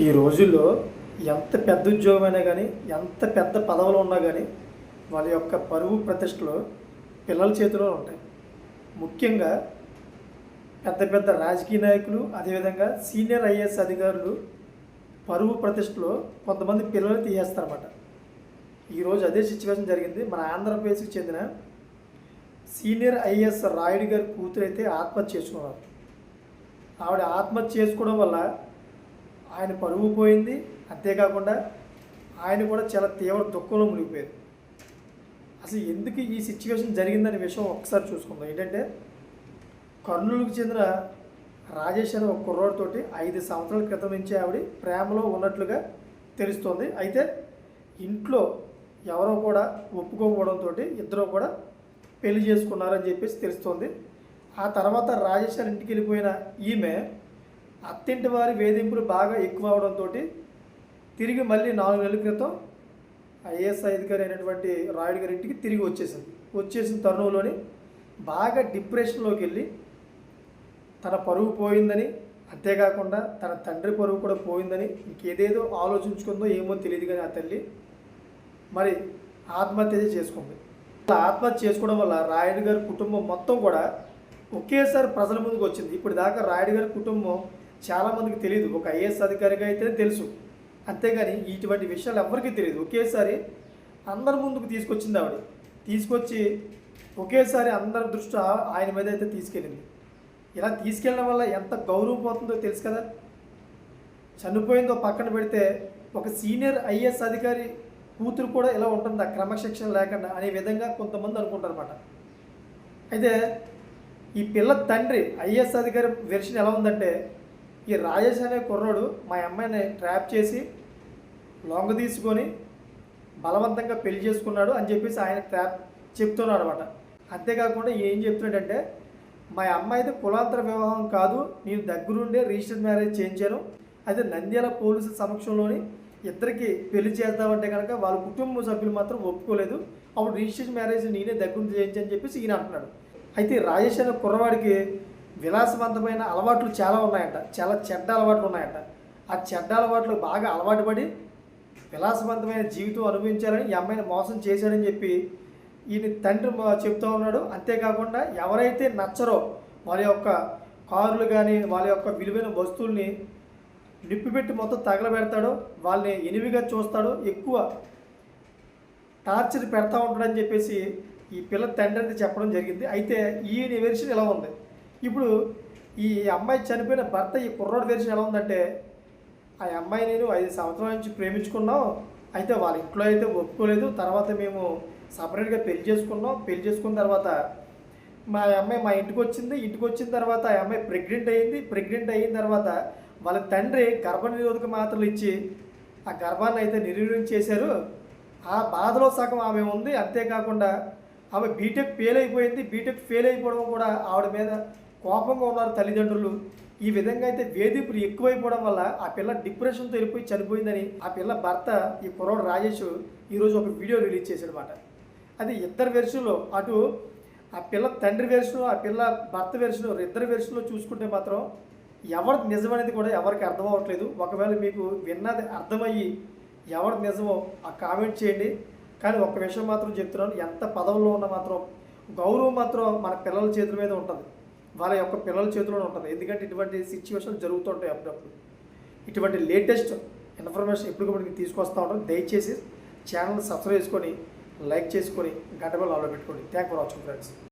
ఈ రోజుల్లో ఎంత పెద్ద ఉద్యోగమైనా కానీ ఎంత పెద్ద పదవులు ఉన్నా కానీ వాళ్ళ యొక్క పరువు ప్రతిష్టలు పిల్లల చేతిలో ఉంటాయి. ముఖ్యంగా పెద్ద పెద్ద రాజకీయ నాయకులు, అదేవిధంగా సీనియర్ ఐఏఎస్ అధికారులు పరువు ప్రతిష్టలో కొంతమంది పిల్లలు తీసేస్తారన్నమాట. ఈరోజు అదే సిచ్యువేషన్ జరిగింది. మన ఆంధ్రప్రదేశ్కి చెందిన సీనియర్ ఐఏఎస్ రాయుడు గారి కూతురు అయితే ఆత్మహత్య చేసుకున్నారు. ఆవిడ ఆత్మహత్య చేసుకోవడం వల్ల ఆయన పరువు పోయింది. అంతేకాకుండా ఆయన కూడా చాలా తీవ్ర దుఃఖంలో మునిగిపోయారు. అసలు ఎందుకు ఈ సిచ్యువేషన్ జరిగిందనే విషయం ఒకసారి చూసుకుందాం. ఏంటంటే కర్నూలుకు చెందిన రాజేష్ అనే ఒక కుర్రోడితోటి 5 సంవత్సరాల క్రితం నుంచి ఆవిడ ప్రేమలో ఉన్నట్లుగా తెలుస్తోంది. అయితే ఇంట్లో ఎవరో కూడా ఒప్పుకోకపోవడంతో ఇద్దరు కూడా పెళ్లి చేసుకున్నారని చెప్పేసి తెలుస్తోంది. ఆ తర్వాత రాజేష్ గారి ఇంటికి వెళ్ళిపోయిన ఈమె అత్తింటి వారి వేధింపులు బాగా ఎక్కువ అవడంతో తిరిగి మళ్ళీ 4 నెలల క్రితం ఐఏఎస్ అధికారి అయినటువంటి రాయుడు గారి ఇంటికి తిరిగి వచ్చేసిన తరుణంలోని బాగా డిప్రెషన్లోకి వెళ్ళి తన పరువు పోయిందని, అంతేకాకుండా తన తండ్రి పరువు కూడా పోయిందని ఇంకేదేదో ఆలోచించుకుందో ఏమో తెలియదు. కానీ ఆ తల్లి మరి ఆత్మహత్య చేసుకుంది. ఆత్మహత్య చేసుకోవడం వల్ల రాయుడు గారి కుటుంబం మొత్తం కూడా ఒకేసారి ప్రజల ముందుకు వచ్చింది. ఇప్పుడు దాకా రాయుడు గారి కుటుంబం చాలామందికి తెలియదు. ఒక ఐఏఎస్ అధికారిగా అయితే తెలుసు, అంతేగాని ఇటువంటి విషయాలు ఎవరికీ తెలియదు. ఒకేసారి అందరి ముందుకు తీసుకొచ్చింది ఆవిడ. తీసుకొచ్చి ఒకేసారి అందరి దృష్టి ఆయన మీద అయితే తీసుకెళ్ళింది. ఇలా తీసుకెళ్ళడం వల్ల ఎంత గౌరవం పోతుందో తెలుసు కదా. చనిపోయిందో పక్కన పెడితే ఒక సీనియర్ ఐఏఎస్ అధికారి కూతురు కూడా ఇలా ఉంటుందా క్రమశిక్షణ లేకుండా అనే విధంగా కొంతమంది అనుకుంటారు అన్నమాట. అయితే ఈ పిల్ల తండ్రి ఐఏఎస్ అధికారి వెర్షన్ ఎలా ఉందంటే, ఈ రాజేష్ అనే కుర్రోడు మా అమ్మాయిని ట్రాప్ చేసి లొంగ తీసుకొని బలవంతంగా పెళ్లి చేసుకున్నాడు అని చెప్పేసి ఆయన ట్రాప్ చెప్తున్నాడు అనమాట. అంతేకాకుండా ఏం చెప్తున్నాడంటే, మా అమ్మాయిది కులాంతర వివాహం కాదు, నేను దగ్గరుండే రిజిస్టర్ మ్యారేజ్ చేయించాను. అయితే నంద్యాల పోలీసుల సమక్షంలోని ఇద్దరికి పెళ్లి చేద్దామంటే కనుక వాళ్ళ కుటుంబ సభ్యులు మాత్రం ఒప్పుకోలేదు. అప్పుడు రిజిస్ట్రేషన్ మ్యారేజ్ నేనే దగ్గరుండి చేయించని చెప్పేసి ఈయన అంటున్నాడు. అయితే రాజేష్ అనే కుర్రవాడికి విలాసవంతమైన అలవాట్లు చాలా ఉన్నాయంట, చాలా చెడ్డ అలవాట్లు ఉన్నాయంట. ఆ చెడ్డ అలవాట్లు బాగా అలవాటు పడి విలాసవంతమైన జీవితం అనుభవించాలని ఈ అమ్మాయిని మోసం చేశాడని చెప్పి ఈయన తండ్రి చెప్తూ ఉన్నాడు. అంతేకాకుండా ఎవరైతే నచ్చరో వాళ్ళ యొక్క కారులు కానీ వాళ్ళ యొక్క విలువైన వస్తువుల్ని నిప్పిపెట్టి మొత్తం తగలబెడతాడో, వాళ్ళని ఎనిమిగా చూస్తాడో, ఎక్కువ టార్చర్ పెడతా ఉంటాడని చెప్పేసి ఈ పిల్ల తండ్రి అయితే చెప్పడం జరిగింది. అయితే ఈయన వెర్షన్ ఎలా ఉంది, ఇప్పుడు ఈ అమ్మాయి చనిపోయిన భర్త ఈ కుర్రోడు వెర్షన్ ఎలా ఉందంటే, ఆ అమ్మాయి నేను 5 సంవత్సరాల నుంచి ప్రేమించుకున్నాం. అయితే వాళ్ళ ఇంట్లో అయితే ఒప్పుకోలేదు. తర్వాత మేము సపరేట్గా పెళ్లి చేసుకున్నాం. పెళ్లి చేసుకున్న తర్వాత మా అమ్మాయి మా ఇంటికి వచ్చింది. ఇంటికి వచ్చిన తర్వాత ఆ అమ్మాయి ప్రెగ్నెంట్ అయ్యింది. ప్రెగ్నెంట్ అయిన తర్వాత వాళ్ళ తండ్రి గర్భనిరోధక మాత్రలు ఇచ్చి ఆ గర్భాన్ని అయితే నిర్వీర్యం చేశారు. ఆ బాధలో సగం ఆమె ఉంది. అంతేకాకుండా ఆమె బీటెక్ ఫెయిల్ అయిపోయింది. బీటెక్ ఫెయిల్ అయిపోవడం కూడా ఆవిడ మీద కోపంగా ఉన్నారు తల్లిదండ్రులు. ఈ విధంగా అయితే వేధింపులు ఎక్కువైపోవడం వల్ల ఆ పిల్ల డిప్రెషన్తో వెళ్ళిపోయి చనిపోయిందని ఆ పిల్ల భర్త ఈ కుర్రోడు రాజేష్ ఈరోజు ఒక వీడియో రిలీజ్ చేశాడనమాట. అది ఇద్దరు వెర్షన్లో, అటు ఆ పిల్ల తండ్రి వెర్షను, ఆ పిల్ల భర్త వెర్షను, ఇద్దరు వెర్షన్లో చూసుకుంటే మాత్రం ఎవరికి నిజమనేది కూడా ఎవరికి అర్థం అవ్వట్లేదు. ఒకవేళ మీకు విన్నది అర్థమయ్యి ఎవరికి నిజమో ఆ కామెంట్ చేయండి. కానీ ఒక్క విషయం మాత్రం చెప్తున్నాను, ఎంత పదవుల్లో ఉన్నా మాత్రం గౌరవం మాత్రం మన పిల్లల చేతుల మీద ఉంటుంది, వాళ్ళ యొక్క పిల్లల చేతిలోనే ఉంటుంది. ఎందుకంటే ఇటువంటి సిచ్యువేషన్లు జరుగుతుంటాయి అప్పుడప్పుడు. ఇటువంటి లేటెస్ట్ ఇన్ఫర్మేషన్ ఎప్పటికప్పుడు తీసుకొస్తూ ఉంటాం. దయచేసి ఛానల్ సబ్స్క్రైబ్ చేసుకొని, లైక్ చేసుకొని, గంట బెల్ ఆన్లో పెట్టుకోండి. Thank for watching friends.